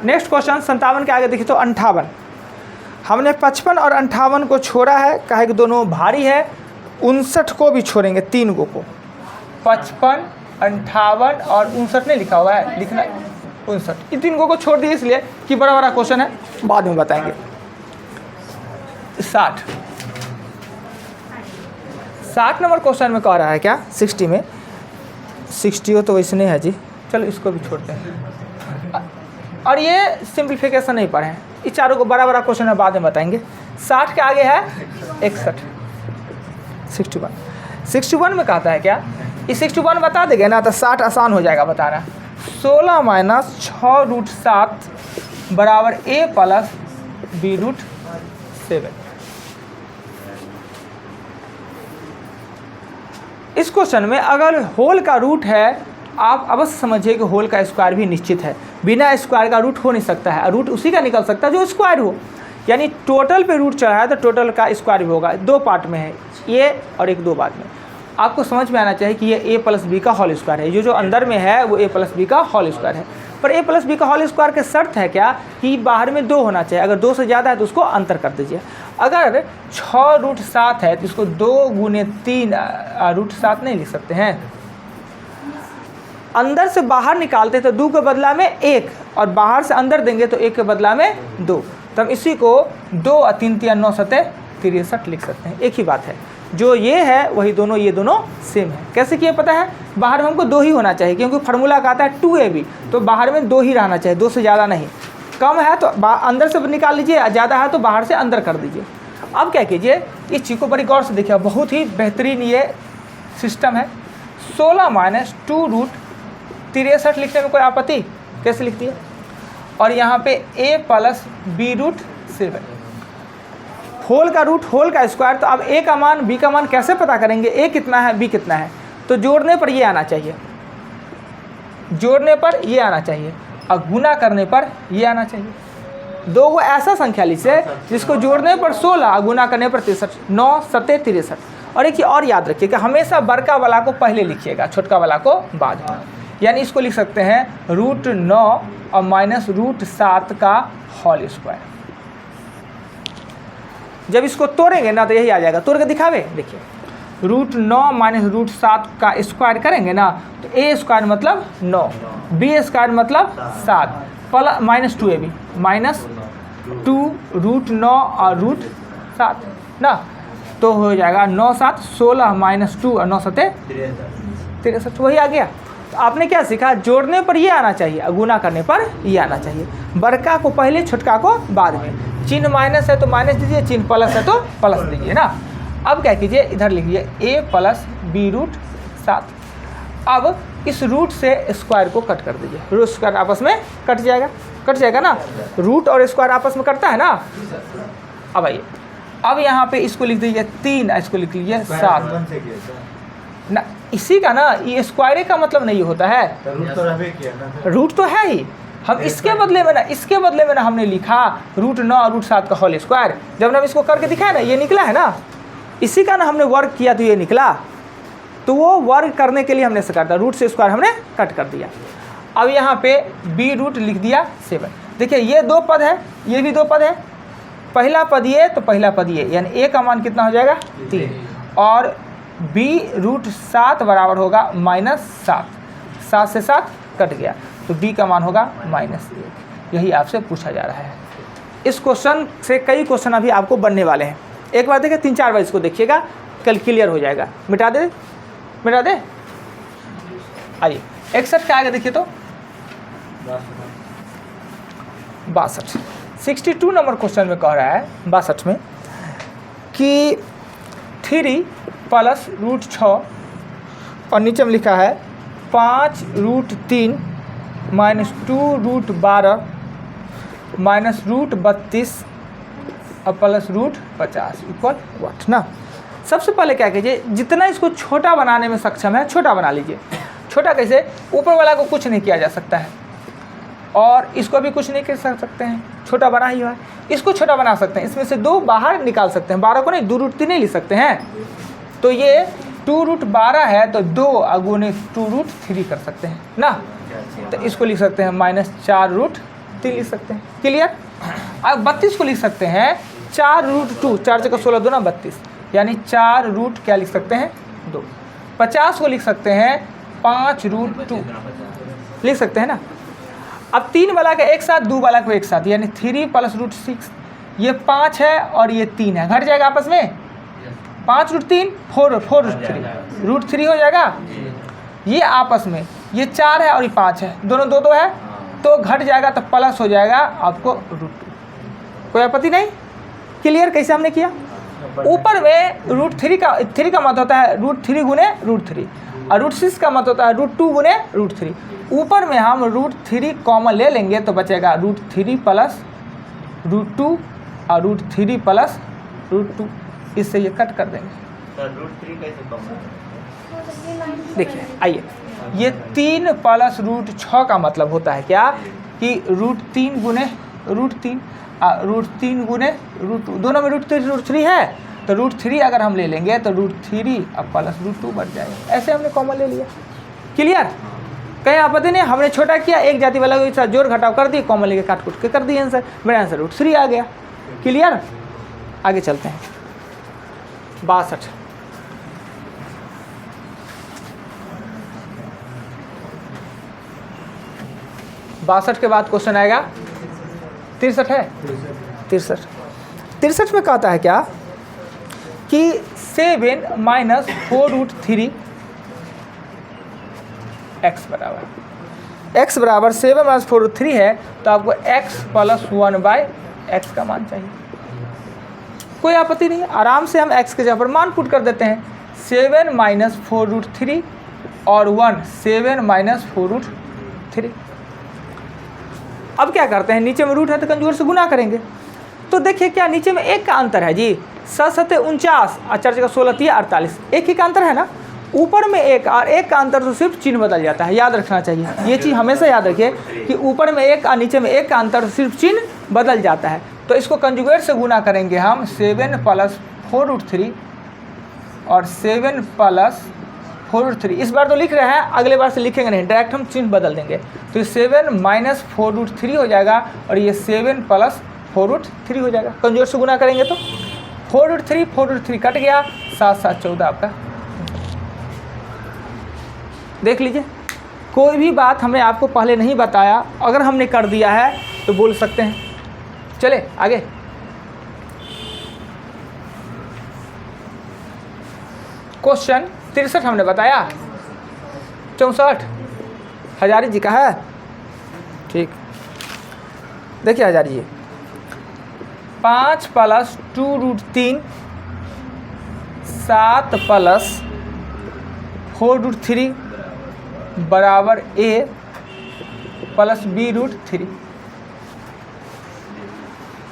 नेक्स्ट क्वेश्चन 57 के आगे देखिए तो 58। हमने 55 और 58 को छोड़ा है, कहे कि दोनों भारी है। 59 को भी छोड़ेंगे, 3 को 55, 58 और 59 नहीं लिखा हुआ है, लिखना 59। इन 3 को छोड़ दिए इसलिए कि बड़ा बड़ा क्वेश्चन है, बाद में बताएंगे। 60 नंबर क्वेश्चन में कह रहा है क्या 60 में, 60 हो तो वैसे नहीं है जी, चलो इसको भी छोड़ते हैं। और ये सिंप्लीफिकेशन नहीं पढ़े हैं, इस चारों को बड़ा बड़ा क्वेश्चन है, बाद में बताएंगे। 60 के आगे है 61, 61 में कहता है क्या, ये 61 बता देंगे ना तो 60 आसान हो जाएगा बताना। 16 माइनस 6√7 बराबर a प्लस b√7। इस क्वेश्चन में अगर होल का रूट है, आप अवश्य समझिए कि होल का स्क्वायर भी निश्चित है, बिना स्क्वायर का रूट हो नहीं सकता है, रूट उसी का निकल सकता है जो स्क्वायर हो। यानी टोटल पे रूट चढ़ा है तो टोटल का स्क्वायर भी होगा। 2 पार्ट में है ये और एक 2 बाद में। आपको समझ में आना चाहिए कि ये a प्लस बी का होल स्क्वायर है, जो अंदर में है वो a प्लस बी का होल स्क्वायर है। पर a प्लस बी का होल स्क्वायर के शर्त है क्या कि बाहर में 2 होना चाहिए, अगर 2 से ज़्यादा है तो उसको अंतर कर दीजिए। अगर 6√7 है तो इसको 2 गुने 3√7 नहीं लिख सकते हैं, अंदर से बाहर निकालते तो 2 के बदला में 1 और बाहर से अंदर देंगे तो 1 के बदला में 2, तो हम इसी को 2 और 3 3 9 7 63 लिख सकते हैं। एक ही बात है, जो ये है वही दोनों, ये दोनों सेम है। कैसे किए पता है, बाहर में हमको 2 ही होना चाहिए क्योंकि फार्मूला का आता है 2ab, तो बाहर में 2 ही रहना चाहिए, 2 से ज़्यादा नहीं। कम है तो अंदर से निकाल लीजिए, ज़्यादा है तो बाहर से अंदर कर दीजिए। अब क्या कीजिए, इस चीज़ को बड़ी गौर से देखिए, बहुत ही बेहतरीन ये सिस्टम है। 16 माइनस 2√63 लिखने में कोई आपत्ति, कैसे लिखती है, और यहाँ पे a प्लस b√7। होल का रूट, होल का स्क्वायर, तो अब a का मान b का मान कैसे पता करेंगे, a कितना है b कितना है, तो जोड़ने पर ये आना चाहिए, जोड़ने पर ये आना चाहिए और गुना करने पर ये आना चाहिए। 2 वो ऐसा संख्या लीजिए जिसको जोड़ने पर 16 गुना करने पर 63, 9 7 63। और एक और याद रखिए कि हमेशा बड़का वाला को पहले लिखिएगा, छोटका वाला को बाद में। यानी इसको लिख सकते हैं √9 और माइनस √7 का होल स्क्वायर। जब इसको तोड़ेंगे ना तो यही आ जाएगा, तोड़ के दिखावे, देखिए √9 माइनस √7 का स्क्वायर करेंगे ना तो a स्क्वायर मतलब 9, b स्क्वायर मतलब 7 प्लस माइनस 2ab माइनस 2 √9 और √7 ना, तो हो जाएगा 9 7 16 माइनस 2 और 9 7 63, वही आ गया। तो आपने क्या सीखा, जोड़ने पर ये आना चाहिए और गुना करने पर ये आना चाहिए। बड़का को पहले, छोटका को बाद में। चिन्ह माइनस है तो माइनस दीजिए, चिन्ह प्लस है तो प्लस दीजिए ना। अब क्या कीजिए, इधर लिखिए a प्लस b√7। अब इस रूट से स्क्वायर को कट कर दीजिए, रूट स्क्वायर आपस में कट जाएगा ना, रूट और स्क्वायर आपस में कटता है ना। अब आइए, अब यहाँ पे इसको लिख दीजिए 3, इसको लिख लीजिए 7 ना, इसी का ना, ये स्क्वायर का मतलब नहीं होता है, रूट तो है ही। हम इसके बदले में ना, हमने लिखा √9 और √7 का होल स्क्वायर। जब हम इसको करके दिखाया ना, ये निकला है ना, इसी का ना हमने वर्क किया तो ये निकला। तो वो वर्क करने के लिए हमने ऐसा करता, रूट से स्क्वायर हमने कट कर दिया। अब यहाँ पे b रूट लिख दिया 7। देखिए ये 2 पद है, ये भी 2 पद है, पहला पद ये तो पहला पद ये, यानी a का मान कितना हो जाएगा 3 और b√7 बराबर होगा -7, 7 से 7 कट गया तो b का मान होगा -1। यही आपसे पूछा जा रहा है। इस क्वेश्चन से कई क्वेश्चन अभी आपको बनने वाले हैं, एक बार देखिए 3-4 बार इसको देखिएगा, कल क्लियर हो जाएगा। मिटा दे आइए 61 के आगे देखिए तो 62, 62 नंबर क्वेश्चन में कह रहा है 62 में कि 3 प्लस √6 और नीचे में लिखा है 5√3 माइनस 2√12 माइनस √32 और प्लस √50 इक्वल व्हाट ना। सबसे पहले क्या कीजिए, जितना इसको छोटा बनाने में सक्षम है छोटा बना लीजिए। छोटा कैसे, ऊपर वाला को कुछ नहीं किया जा सकता है, और इसको भी कुछ नहीं कर सकते हैं, छोटा बना ही हुआ है। इसको छोटा बना सकते हैं, इसमें से 2 बाहर निकाल सकते हैं, 12 को नहीं, 2 रूट 3 नहीं लिख सकते हैं। तो ये 2 रूट 12 है तो 2 अगुने 2 रूट 3 कर सकते हैं ना, तो इसको लिख सकते हैं -4 रूट 3 लिख सकते हैं। क्लियर। अब 32 को लिख सकते हैं 4 रूट 2, 4 जगह 16 2 ना 32, यानी 4 रूट क्या लिख सकते हैं 2। 50 को लिख सकते हैं 5 रूट 2 लिख सकते हैं ना। अब 3 वाला का एक साथ, 2 वाला को एक साथ, यानी 3 + रूट 6, ये 5 है और ये 3 है, घट जाएगा आपस में 5 रूट 3 4 रूट 3, रूट 3 हो जाएगा। ये आपस में ये 4 है और ये 5 है, दोनों 2 2 है तो घट जाएगा, तो प्लस हो जाएगा आपको रूट 2। कोई आपत्ति नहीं। क्लियर कैसे हमने किया। ऊपर में रूट 3 का मत होता है रूट 3 गुने रूट 3 और रूट 6 का मत होता है रूट 2 गुने रूट 3। ऊपर में हम रूट 3 कॉमन ले लेंगे तो बचेगा रूट 3 प्लस रूट 2 और रूट 3 प्लस रूट 2, इससे ये कट कर देंगे। तो रूट 3 कैसे कम। देखिए आइए, ये 3 प्लस रूट 6 का मतलब होता है क्या कि रूट 3 गुने रूट 3 रूट 3 गुने रूट 2, दोनों में रूट 3 है तो रूट 3 अगर हम ले लेंगे तो रूट 3 अब प्लस रूट 2 बढ़ जाएगा। ऐसे हमने कॉमन ले लिया। क्लियर। कहीं आपत्ति नहीं, हमने छोटा किया, एक जाति वाला के साथ जोड़ घटाव कर दी, कॉमन लेके काट कूट के कर दिए आंसर, मेरा आंसर रूट 3 आ गया। क्लियर। आगे चलते हैं 62। के बाद क्वेश्चन आएगा 63 है। 63 में कहता है क्या कि 7 - 4 रूट 3 x बराबर 7 - 4 रूट 3 है तो आपको x + 1/x का मान चाहिए। कोई आपत्ति नहीं, आराम से हम x के जगह पर मान पुट कर देते हैं। 7 - 4 रूट 3 और 1 7 - 4 रूट 3। अब क्या करते हैं, नीचे में रूट है तो कंजूगर से गुना करेंगे। तो देखिए क्या नीचे में 1 का अंतर है जी, 7 7 49 और 4 जगह 16 3 48, एक ही का अंतर है ना। ऊपर में 1 और 1 का अंतर तो सिर्फ चिन्ह बदल जाता है, याद रखना चाहिए ये चीज़, हमेशा याद रखिए कि ऊपर में 1 और नीचे में 1 का अंतर तो सिर्फ चिन्ह बदल जाता है। तो इसको कंजुगेट से गुना करेंगे हम 7 + 4 रूट 3 और 7 + 4 रूट 3। इस बार तो लिख रहे हैं, अगले बार से लिखेंगे नहीं, डायरेक्ट हम चिन्ह बदल देंगे। तो ये 7 - 4 रूट 3 हो जाएगा और ये 7 + 4 रूट 3 हो जाएगा। कंजुगेट से गुना करेंगे तो 4 रूट 3 कट गया, 7 7 14 आपका। देख लीजिए, कोई भी बात हमने आपको पहले नहीं बताया, अगर हमने कर दिया है तो बोल सकते हैं। चले आगे। क्वेश्चन 63 हमने बताया, 64 हजारी जी का है। ठीक, देखिए हजारी जी 5 + 2 रूट 3 7 + 4 रूट 3 बराबर a + b रूट 3।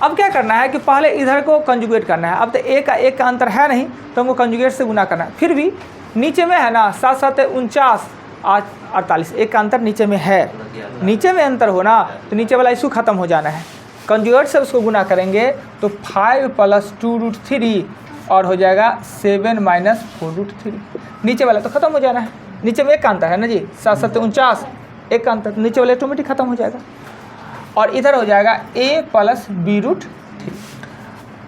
अब क्या करना है कि पहले इधर को कंजुगेट करना है। अब तो एक का अंतर है नहीं तो हमको कंजुगेट से गुना करना है। फिर भी नीचे में है ना 7 7 49 48, एक का अंतर नीचे में है, नीचे में अंतर हो ना तो नीचे वाला इशू ख़त्म हो जाना है। कंजुगेट से उसको गुना करेंगे तो 5 + 2 रूट 3 और हो जाएगा 7 - 4 रूट 3। नीचे वाला तो ख़त्म हो जाना है, नीचे में एक का अंतर है ना जी, 7 7 49 एक का अंतर, नीचे वाला ऑटोमेटिक ख़त्म हो जाएगा। और इधर हो जाएगा a + b रूट 3।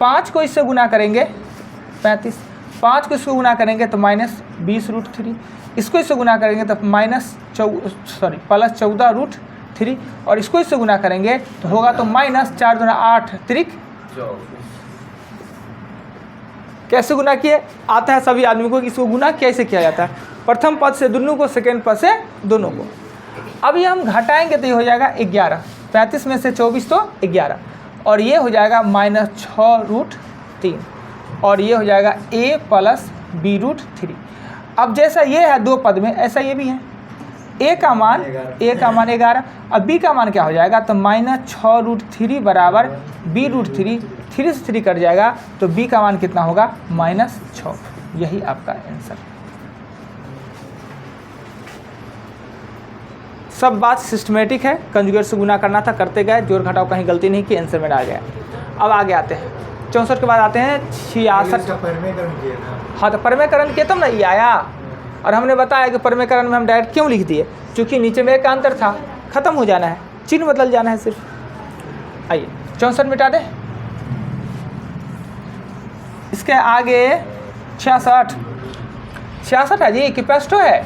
5 को इससे गुना करेंगे 35, 5 को इसको गुना करेंगे तो -20 रूट 3, इसको इससे गुना करेंगे तो +14 रूट 3 और इसको इससे गुना करेंगे तो होगा तो -4 दूना 8 त्रिक 24। कैसे गुना किए आता है सभी आदमी को कि इसको गुना कैसे किया जाता है। प्रथम पद से दोनों को, सेकेंड पद से दोनों को। अब ये हम घटाएंगे तो ये हो जाएगा 11, 35 में से 24 तो 11 और ये हो जाएगा -6 रूट 3 और ये हो जाएगा a + b रूट 3। अब जैसा ये है 2 पद में ऐसा ये भी है। a का मान 11, अब b का मान क्या हो जाएगा तो -6 रूट 3 बराबर b रूट 3, 3 से 3 कट जाएगा तो b का मान कितना होगा -6। यही आपका आंसर। सब बात सिस्टमेटिक है, कंजुगेट से गुना करना था, करते गए, जोड़ घटाव कहीं गलती नहीं की, आंसर में आ गया। अब आगे आते हैं 64 के बाद आते हैं 66। इसका परिमेयकरण किया ना। हाँ तो परिमेयकरण किया तब ना ये आया, और हमने बताया कि परिमेयकरण में हम डायरेक्ट क्यों लिख दिए, क्योंकि नीचे में एक का अंतर था, खत्म हो जाना है, चिन्ह बदल जाना है सिर्फ। आइए 64 मिटा दें, इसके आगे 66 है जी कि 65 है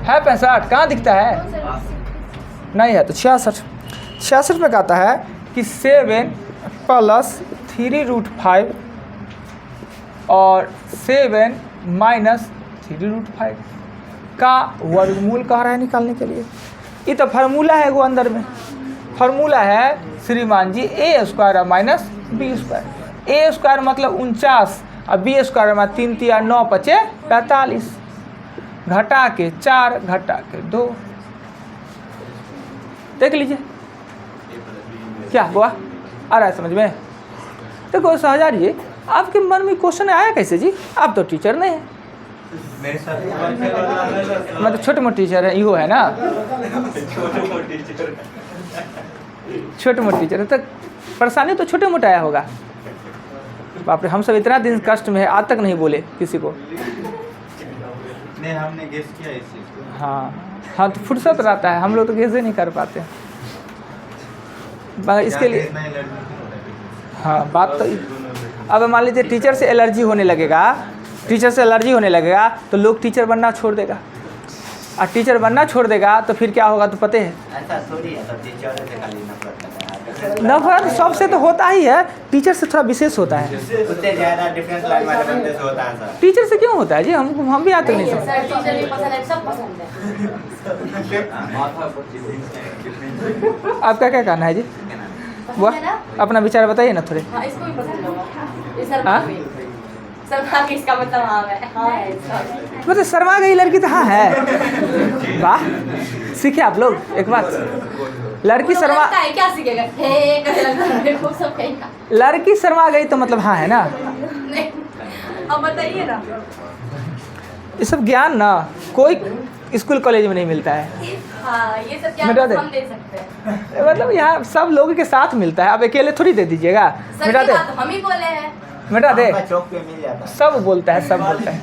65, कहाँ दिखता है, नहीं है तो 66 में कहता है कि 7 + 3√5 और 7 - 3√5 का वर्गमूल कह रहा है निकालने के लिए। ये तो फार्मूला है वो, अंदर में फार्मूला है श्रीमान जी a² - b²। a² मतलब 49 और b² में 3 × 3 = 9 × 5 = 45, घटा के 4 घटा के 2। देख लीजिए क्या हुआ, आ रहा है समझ में। देखो सहजा जी, आपके मन में क्वेश्चन आया कैसे जी, आप तो टीचर नहीं है, मेरे साथ मतलब छोटे मोटे टीचर है, इहो है ना, छोटे मोटे टीचर है तो परेशानी तो छोटे मोटे आया होगा। बाप रे, हम सब इतना दिन कष्ट में है, आज तक नहीं बोले किसी को। नहीं, हमने गेस किया इस चीज़ को। हाँ तो फुर्सत रहता है, हम लोग तो गेस नहीं कर पाते। मगर इसके लिए हाँ बात तो, अब मान लीजिए टीचर से एलर्जी होने लगेगा, तो लोग टीचर बनना छोड़ देगा, और टीचर बनना छोड़ देगा तो फिर क्या होगा तो पता है। ऐसा थोड़ी है, सब टीचर से खाली नफरत करता है। नफरत सबसे तो होता ही है, टीचर से थोड़ा विशेष होता है। उससे ज़्यादा डिफरेंस लाइन वाले बंदे से होता है सर। टीचर से क्यों होता है जी, हम भी आते नहीं समझ। सर टीचर भी पसंद है, सब पसंद है। माथा पर चीज़ें आपका क्या कहना है जी, पसंद है ना? अपना विचार बताइए ना थोड़े। हाँ इसको भी पसंद होगा, ये सर हाँ? सर हाँ कि इसका मतलब हाँ है इसका। मतलब शर्मा गई लड़की तो हाँ है, वाह सीखे आप लोग एक बात, लड़की वो शर्मा, लगता है क्या सीखेगा, हे कैसे लगता है मेरे को सब कहेगा। लड़की शर्मा गई तो मतलब हाँ है ना। नहीं, अब बताइए ना। ये सब ज्ञान ना कोई स्कूल कॉलेज में नहीं मिलता है, हाँ ये सब क्या मिटा दे। हम दे सकते हैं। मतलब यहाँ सब लोगों के साथ मिलता है, आप अकेले थोड़ी दे दीजिएगा। सर मिटा की दे, बात हम ही बोले हैं। मिटा दे, हमका चौक पे मिल जाता है। सब बोलता है, सब बोलता है।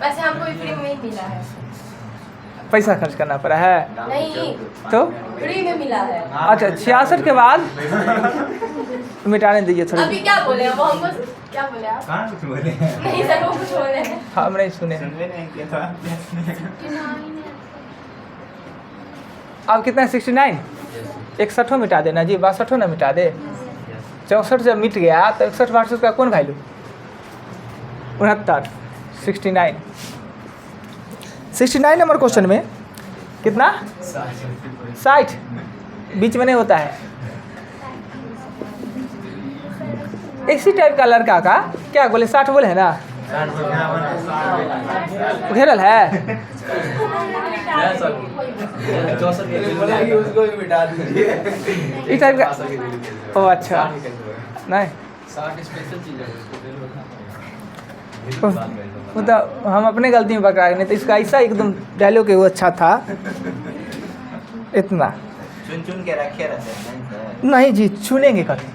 वैसे हमको भी फ्री में ही मिला है। पैसा खर्च करना पड़ा है नहीं तो फ्री में मिला है। अच्छा 66 के बाद मिटाने दीजिए थोड़ा। अभी क्या बोले वो हमको, क्या बोले आप? कहाँ कुछ बोले हैं? नहीं सर वो कुछ बोले हैं। हम नहीं सुने। सुनबे नहीं किया था। अब कितना है 69, 61 मिटा देना जी, 62 ना मिटा दे। 64 जब मिट गया तो 61 वर्सेस का कौन वैल्यू, 69, 69 नंबर क्वेश्चन में कितना 60, बीच में नहीं होता है। इसी टाइप का लड़का का क्या बोले 60 बोले है ना, घेरल है। उसको भी मिटा दीजिए। इस टाइप का, ओ अच्छा नहीं, 60 स्पेशल चीज़ है मतलब हम अपने गलती में पकड़ा नहीं तो इसका ऐसा एकदम डायलॉग है वो अच्छा था इतना। चुन चुन के रखे रहते हैं। नहीं जी चुनेंगे कभी,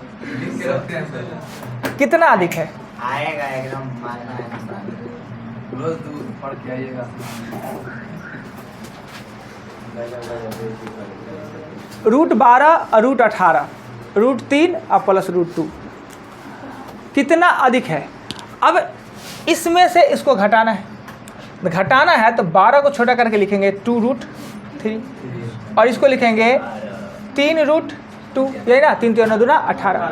कितना अधिक है, आएगा एकदम मारना है। रोज दूर पढ़ के आइएगा। √12 और √18, √3 और +√2 कितना अधिक है। अब इसमें से इसको घटाना है तो 12 को छोटा करके लिखेंगे 2√3 और इसको लिखेंगे 3√2, यही ना, 3 × 2 = 18।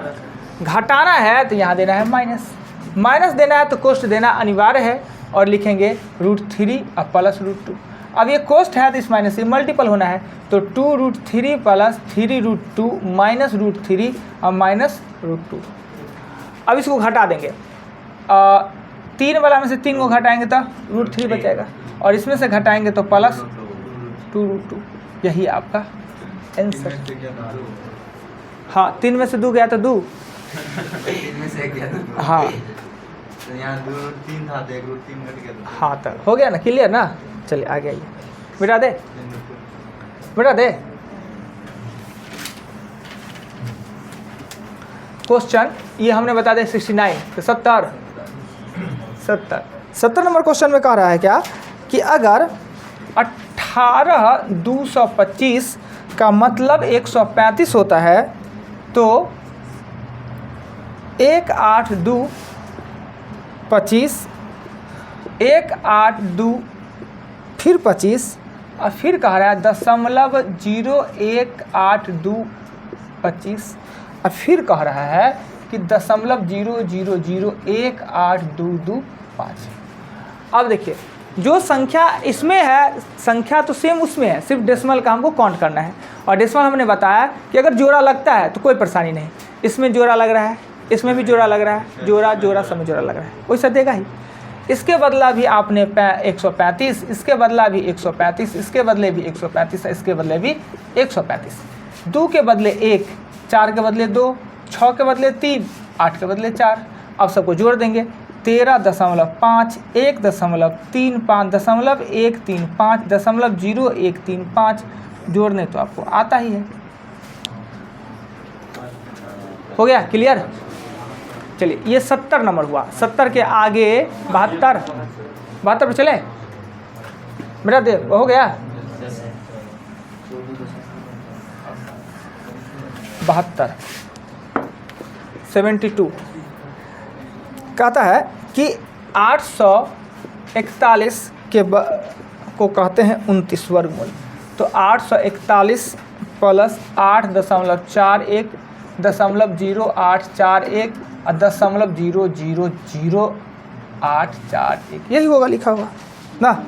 घटाना है तो यहाँ देना है माइनस देना है तो कोष्ट देना अनिवार्य है और लिखेंगे √3 और +√2। अब ये कोष्ट है तो इस माइनस से मल्टीपल होना है तो 2√3 + 3√2 -√3 और -√2। अब इसको घटा देंगे, 3 वाला में से 3 को घटाएंगे तो √3 बचेगा और इसमें से घटाएंगे तो +2√2। यही आपका आंसर। हाँ 3 में से 2 गया तो 2, इनमें से एक गया। हाँ तो यहाँ 2√3 था तो 1√3 घट गया। हाँ तक हो गया ना, क्लियर ना। चलिए आगे आइए। मिटा दे, मिटा दे। क्वेश्चन ये हमने बता दिया 69 तो 70 नंबर क्वेश्चन में कह रहा है क्या कि अगर 18,225 का मतलब 135 होता है तो 1,8,2,25 1,8,2 फिर 25 और फिर कह रहा है 0.018,225 और फिर कह रहा है कि 0.00018,225। अब देखिए जो संख्या इसमें है, संख्या तो सेम उसमें है, सिर्फ डेसिमल का हमको काउंट करना है। और डेसिमल हमने बताया कि अगर जोड़ा लगता है तो कोई परेशानी नहीं, इसमें जोड़ा लग रहा है, इसमें भी जोड़ा लग रहा है, जोड़ा जोड़ा सब में जोड़ा लग रहा है, वैसा देगा ही। इसके बदला भी आपने 135, इसके बदला भी 135, इसके बदले भी 135, इसके बदले भी 135, 2 के बदले 1, 4 के बदले 2, 6 के बदले 3, 8 के बदले 4। अब सबको जोड़ देंगे 13.5, 1.135.0135 जोड़ने तो आपको आता ही है। हो गया क्लियर? चलिए ये 70 नंबर हुआ। 70 के आगे 72 पे चले, मेरा दे हो गया 72 72 कहता है कि 841 को कहते हैं 29 वर्गमूल। तो 841 प्लस 8.41 0.0841 और 0.00841 यही होगा लिखा हुआ ना।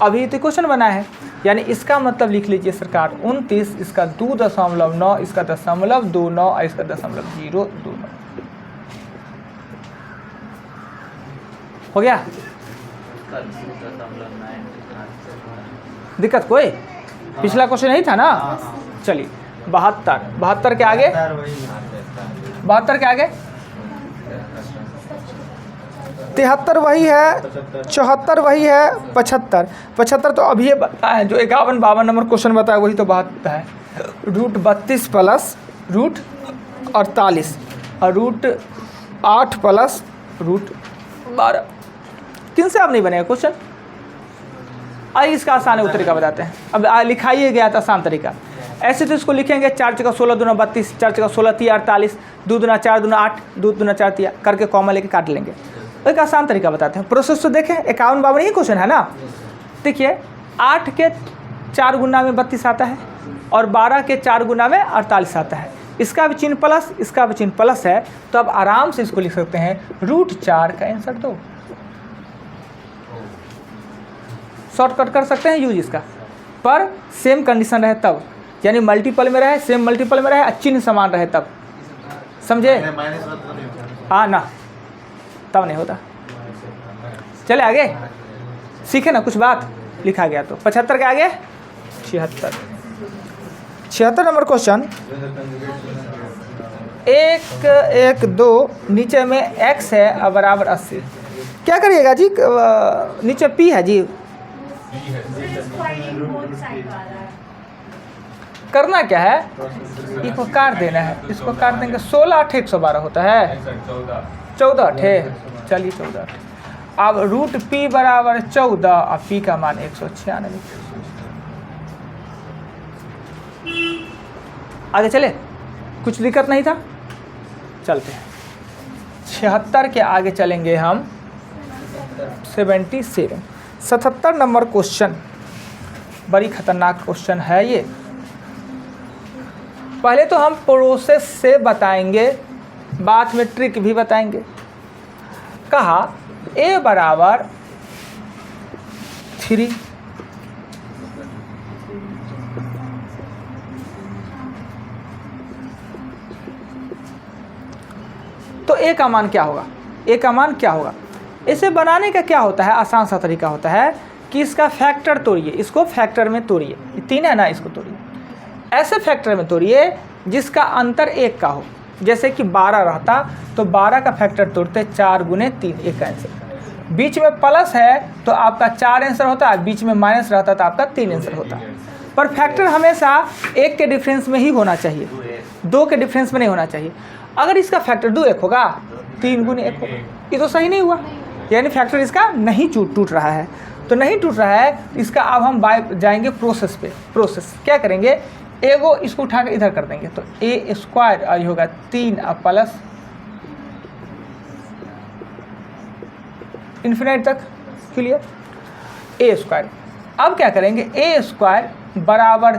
अभी तो क्वेश्चन बना है, यानी इसका मतलब लिख लीजिए सरकार 29, इसका 2.9, इसका 0.29 और इसका 0.029 हो गया। दिक्कत कोई? पिछला क्वेश्चन यही था ना। चलिए 72 के आगे 73 के आगे 73 वही है, 74 वही है, 75 तो अभी ये बताया जो 51-52 नंबर क्वेश्चन बताया वही तो बात है। √32 प्लस √48 और √8 प्लस √12 किन से अब नहीं बनेगा क्वेश्चन। आइए इसका आसान उत्तर का बताते हैं। अब लिखाइए गया था आसान तरीका। ऐसे तो इसको लिखेंगे 4 × 16 × 32, 4 × 16 = 48, 2 × 4 = 8, 2 × 4 = 3 करके कॉमा लेके काट लेंगे। एक आसान तरीका बताते हैं। प्रोसेस तो देखें, 51-52 ही क्वेश्चन है ना। देखिए 8 के 4 गुना में 32 आता है और 12 के 4 गुना में 48 आता है। इसका भी चिन्ह प्लस, इसका भी चिन्ह प्लस है, तो अब आराम से इसको लिख सकते हैं √4 का आंसर दो। शॉर्टकट कर सकते हैं यूज इसका, पर सेम कंडीशन रहे तब, यानी मल्टीपल में रहे, सेम मल्टीपल में रहे, चिन्ह समान रहे तब, समझे? हाँ ना, तब नहीं होता। चले आगे सीखे ना कुछ बात लिखा गया। तो 75 के आगे 76 नंबर क्वेश्चन 112 नीचे में x है और बराबर 80। क्या करिएगा जी, नीचे p है जी, करना क्या है, इसको काट देना है, इसको काट देंगे। 16 8 112 होता है, 14 8, चलिए 14 अब √p बराबर 14 और p का मान 196। आगे चले, कुछ दिक्कत नहीं था, चलते हैं 76 के आगे चलेंगे हम 77 नंबर क्वेश्चन। बड़ी खतरनाक क्वेश्चन है ये। पहले तो हम प्रोसेस से बताएंगे, बाद में ट्रिक भी बताएंगे। कहा a बराबर 3, तो a का मान क्या होगा, a का मान क्या होगा। इसे बनाने का क्या होता है, आसान सा तरीका होता है कि इसका फैक्टर तोड़िए, इसको फैक्टर में तोड़िए, 3 है ना, इसको तोड़िए, ऐसे फैक्टर में तोड़िए जिसका अंतर 1 का हो। जैसे कि 12 रहता तो 12 का फैक्टर तोड़ते 4 × 3, 1 का आंसर। बीच में प्लस है तो आपका 4 आंसर होता है, बीच में माइनस रहता तो आपका 3 आंसर होता। पर फैक्टर हमेशा 1 के डिफरेंस में ही होना चाहिए, 2 के डिफरेंस में नहीं होना चाहिए। अगर इसका फैक्टर 2 1 होगा, 3 गुने 1 होगा, ये तो सही नहीं हुआ, यानी फैक्टर इसका नहीं टूट रहा है। तो नहीं टूट रहा है, इसका अब हम जाएंगे प्रोसेस पे। प्रोसेस क्या करेंगे, एगो इसको उठा के इधर कर देंगे, तो ए स्क्वायर और ये होगा 3 अब प्लस इन्फिनिट तक, क्लियर, ए स्क्वायर। अब क्या करेंगे, ए स्क्वायर बराबर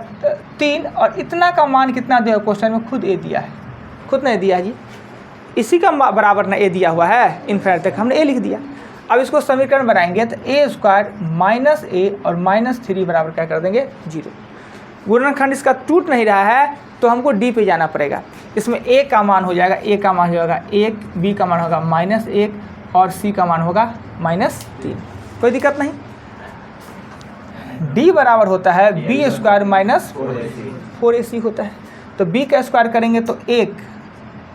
3 और इतना का मान कितना दिया क्वेश्चन में, खुद ए दिया है, खुद नहीं दिया जी, इसी का बराबर ना ए दिया हुआ है, इन्फिनिट तक हमने ए लिख दिया। अब इसको समीकरण बनाएंगे तो ए स्क्वायर माइनस ए और -3 बराबर क्या कर देंगे 0। गुणनखंड इसका टूट नहीं रहा है तो हमको डी पे जाना पड़ेगा। इसमें ए का मान हो जाएगा, ए का मान हो जाएगा 1, बी का मान होगा -1 और सी का मान होगा -3, कोई दिक्कत नहीं। डी बराबर होता है बी स्क्वायर माइनस 4ac होता है, तो बी का स्क्वायर करेंगे तो 1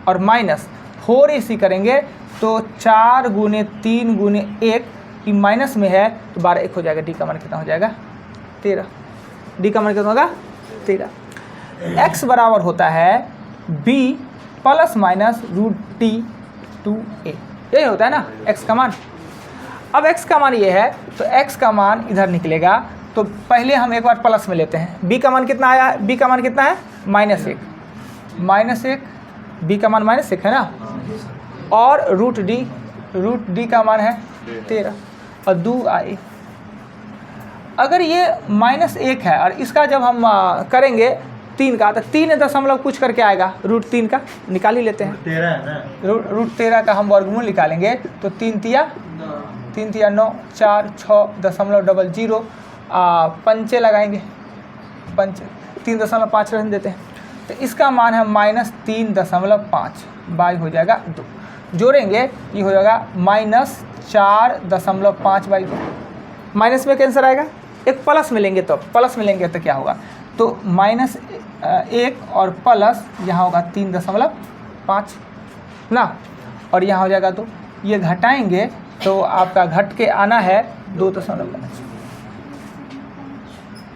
और माइनस 4ac करेंगे तो 4 गुने 3 गुने 1, ये माइनस में है तो 12 1 हो जाएगा, डी का मान कितना हो जाएगा 13, डी का मान कितना होगा 13। एक्स बराबर होता है बी प्लस माइनस √t2a, यही होता है ना एक्स का मान। अब एक्स का मान ये है तो एक्स का मान इधर निकलेगा, तो पहले हम एक बार प्लस में लेते हैं। बी का मान कितना आया है, बी का मान कितना है -1, बी का मान -1 है ना, और √d का मान है 13 और 2 आए। अगर ये -1 है और इसका जब हम करेंगे 3 का, तो 3 दशमलव कुछ करके आएगा, √3 का निकाल ही लेते हैं, 13 है ना, √13 का हम वर्गमूल निकालेंगे तो 3 तिया 9, 4 6.00, पंचे लगाएंगे, पंच 3.5 रहने देते हैं, तो इसका मान है -3.5, बाई हो जाएगा 2, जोड़ेंगे ये हो जाएगा -4.5/2। माइनस में कैंसर आएगा, एक प्लस में लेंगे तो क्या होगा, तो -1 और प्लस यहाँ होगा 3.5 ना, और यहाँ हो जाएगा 2, ये घटाएंगे तो आपका घट के आना है 2.5।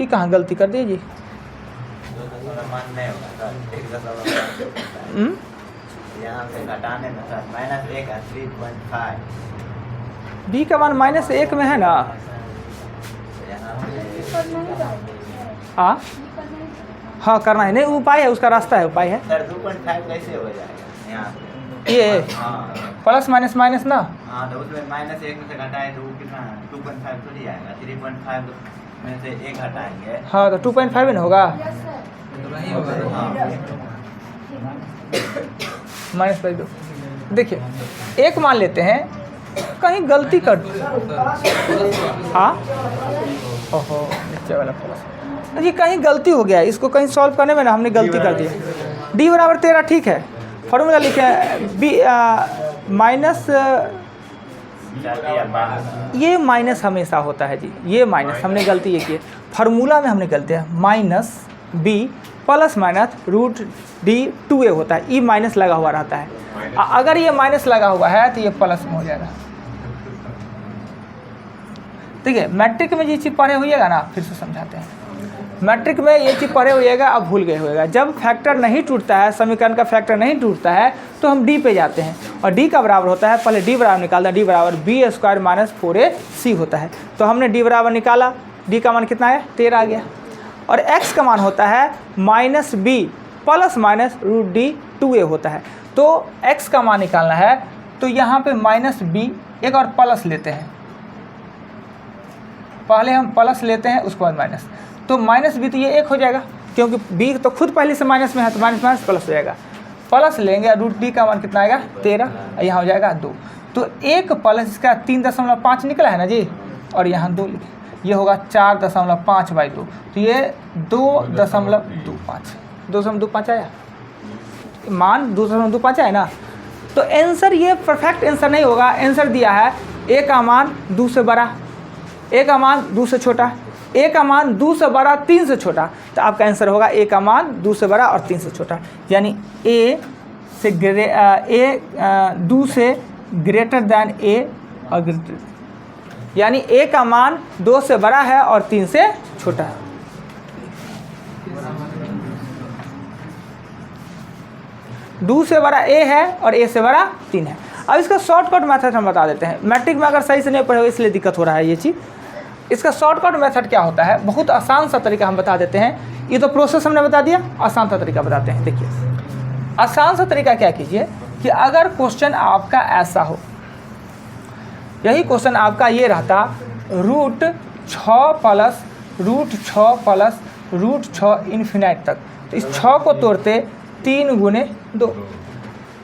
ये कहाँ गलती कर दिए जी, यहाँ पे घटाने में सर -1 और 3.5, डी का मान -1 में है ना, हाँ करना है, नहीं उपाय है, उसका रास्ता है, उपाय है सर 2.5 कैसे हो जाएगा यहाँ पे, ये हाँ प्लस माइनस ना, हाँ, तो उसमें -1 में से घटाए तो वो कितना 2.5 थोड़ी आएगा, 3.5 में से 1 घटाएंगे, हाँ तो 2.5 ना होगा, तो वही होगा ना। हाँ, -2। देखिए एक मान लेते हैं, कहीं गलती कर, हाँ ओहो नीचे वाला प्लस, जी कहीं गलती हो गया, इसको कहीं सॉल्व करने में ना हमने गलती कर दी। डी बराबर 13 ठीक है, फॉर्मूला लिखे हैं बी माइनस, ये माइनस हमेशा होता है जी, ये माइनस हमने गलती ये की है, फार्मूला में हमने गलती है, -b प्लस माइनस √d2a होता है, ई माइनस लगा हुआ रहता है, अगर ये माइनस लगा हुआ है तो ये प्लस में हो जाएगा। ठीक है, मैट्रिक में ये चीज़ पढ़े होइएगा ना, फिर से समझाते हैं, मैट्रिक में ये चीज़ पढ़े होइएगा, अब भूल गए होइएगा, जब फैक्टर नहीं टूटता है, समीकरण का फैक्टर नहीं टूटता है तो हम डी पे जाते हैं, और डी का बराबर होता है, पहले डी बराबर निकालना, डी बराबर बी स्क्वायर -4ac होता है, तो हमने डी बराबर निकाला, डी का मान कितना है 13 आ गया, और x का मान होता है -b प्लस माइनस √d2a होता है, तो x का मान निकालना है, तो यहाँ पे -b एक और प्लस लेते हैं, पहले हम प्लस लेते हैं उसके बाद माइनस, तो -b तो ये 1 हो जाएगा, क्योंकि b तो खुद पहले से माइनस में है, तो माइनस प्लस हो जाएगा, प्लस लेंगे, √d का मान कितना आएगा 13, यहाँ हो जाएगा 2, तो 1 प्लस इसका 3.5 निकला है ना जी, और यहाँ 2 लिखे, ये होगा 4.5/2, तो ये 2.25 आया, मान 2.25 आया ना, तो आंसर ये परफेक्ट आंसर नहीं होगा, आंसर दिया है a का मान 2 से बड़ा, a का मान 2 से छोटा, a का मान 2 से बड़ा 3 से छोटा, तो आपका आंसर होगा a का मान 2 से बड़ा और 3 से छोटा, यानी a से 2 से ग्रेटर दैन a और यानी a का मान 2 से बड़ा है और 3 से छोटा है। दो से बड़ा a है और a से बड़ा 3 है। अब इसका शॉर्टकट मेथड हम बता देते हैं। मैट्रिक में अगर सही से नहीं पढ़े हो इसलिए दिक्कत हो रहा है ये चीज़। इसका शॉर्टकट मेथड क्या होता है, बहुत आसान सा तरीका हम बता देते हैं। ये तो प्रोसेस हमने बता दिया, आसान सा तरीका बताते हैं। देखिए आसान सा तरीका क्या कीजिए कि अगर क्वेश्चन आपका ऐसा हो, यही क्वेश्चन आपका ये रहता √6 प्लस √6 प्लस √6 इन्फिनाइट तक, तो इस 6 को तोड़ते 3 × 2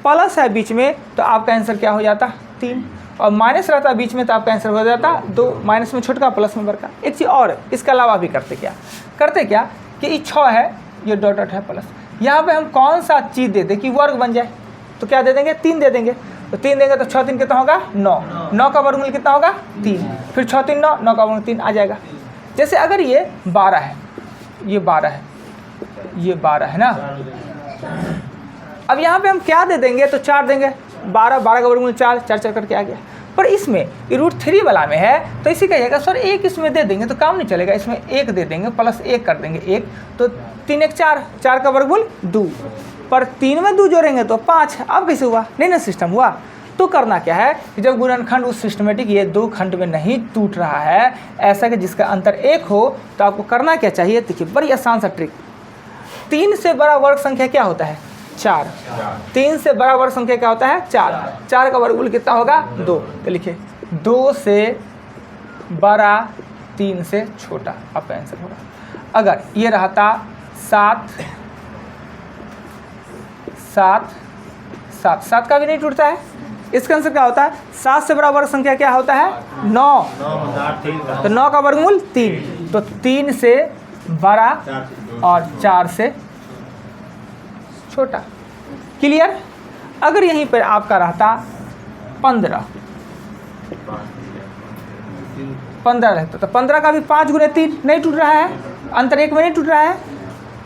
प्लस है बीच में तो आपका आंसर क्या हो जाता 3, और माइनस रहता बीच में तो आपका आंसर हो जाता 2। माइनस में छोटका प्लस में बड़का। एक चीज़ और इसके अलावा भी करते क्या कि ये 6 है, ये डॉट डॉट है प्लस, यहाँ पे हम कौन सा चीज़ दे दें कि वर्ग बन जाए, तो क्या दे देंगे 3 दे देंगे। तो 3 देंगे तो 6 3 कितना होगा 9, 9 का वर्गमूल कितना होगा 3, फिर 6 3 9, 9 का वर्गमूल 3 आ जाएगा। जैसे अगर ये 12 है, ये 12 है, ये 12 है ना, अब यहाँ पे हम क्या दे देंगे तो 4 देंगे। 12 12 का वर्गमूल 4, 4 4 करके आ गया। पर इसमें ये √3 वाला में है तो इसी कहिएगा सर 1 इसमें दे देंगे तो काम नहीं चलेगा, इसमें 1 दे देंगे प्लस 1 कर देंगे 1, तो 3 1 4, 4 का वर्गमूल 2, पर 3 में 2 जोड़ेंगे तो 5। अब कैसे हुआ, नहीं ना सिस्टम हुआ। तो करना क्या है कि जब गुणनखंड उस सिस्टमेटिक ये 2 खंड में नहीं टूट रहा है, ऐसा कि जिसका अंतर 1 हो, तो आपको करना क्या चाहिए, देखिए बड़ी आसान सा ट्रिक। 3 से बड़ा वर्ग संख्या क्या होता है 4, 3 से बड़ा वर्ग संख्या क्या होता है 4, 4 का वर्गमूल कितना होगा 2, तो लिखिए 2 से बड़ा 3 से छोटा, आपका आंसर होगा। अगर ये रहता 7 7 7 7 का भी नहीं टूटता है, इसका आंसर क्या होता है 7 से बड़ा वर्ग संख्या क्या होता है 9, तो 9 का वर्गमूल 3, तो 3 से बड़ा और 4 से छोटा। क्लियर। अगर यहीं पर आपका रहता 15 रहता तो 15 का भी 5 × 3 नहीं टूट रहा है, अंतर 1 में नहीं टूट रहा है,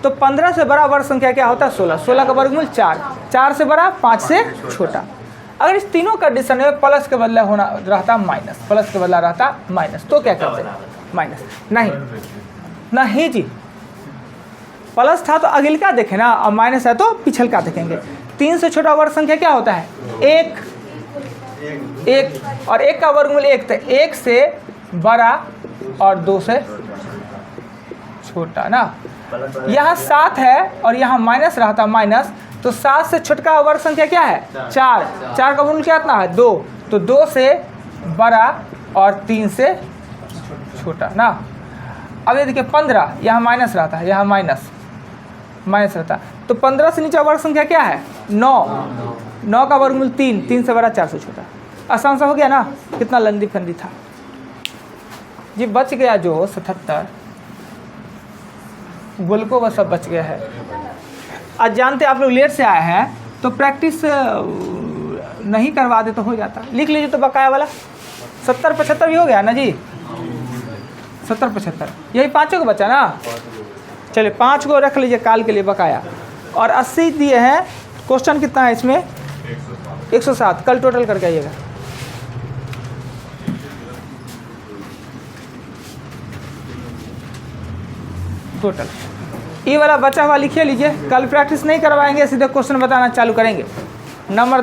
तो 15 से बड़ा वर्ग संख्या क्या होता है 16, 16 का वर्गमूल 4, 4 से बड़ा 5 से छोटा। अगर इस तीनों कंडीशन में प्लस के बदले होना रहता माइनस, प्लस के बदला रहता माइनस, तो क्या करते माइनस, नहीं जी, प्लस था तो अगिल का देखें ना, और माइनस है तो पिछल का देखेंगे। 3 से छोटा वर्ग संख्या क्या होता है 1, और 1 का वर्गमूल 1, तो 1 से बड़ा और 2 से छोटा ना। यहाँ 7 है और यहाँ माइनस रहता माइनस, तो 7 से छोटका वर्ग संख्या क्या है 4, 4 का वर्गमूल क्या इतना है 2, तो 2 से बड़ा और 3 से छोटा ना। अब ये देखिए 15, यहाँ माइनस रहता है, यहाँ माइनस रहता, तो 15 से नीचे वर्ग संख्या क्या है 9, 9 का वर्गमूल 3, 3 से बड़ा 4 से छोटा। आसान सा हो गया ना, कितना लंदी फंदी था जी। बच गया जो 77 गोलकों का सब बच गया है। आज जानते आप लोग लेट से आए हैं तो प्रैक्टिस नहीं करवाते तो हो जाता। लिख लीजिए तो बकाया वाला 70 75 भी हो गया ना जी, 70 75 यही 5 को बचा ना। चलिए 5 को रख लीजिए काल के लिए बकाया, और 80 दिए हैं। क्वेश्चन कितना है इसमें 107, कल टोटल करके आइएगा। टोटल ये वाला बचा हुआ लिखिए लीजिए, कल प्रैक्टिस नहीं करवाएंगे, सीधे क्वेश्चन बताना चालू करेंगे। नंबर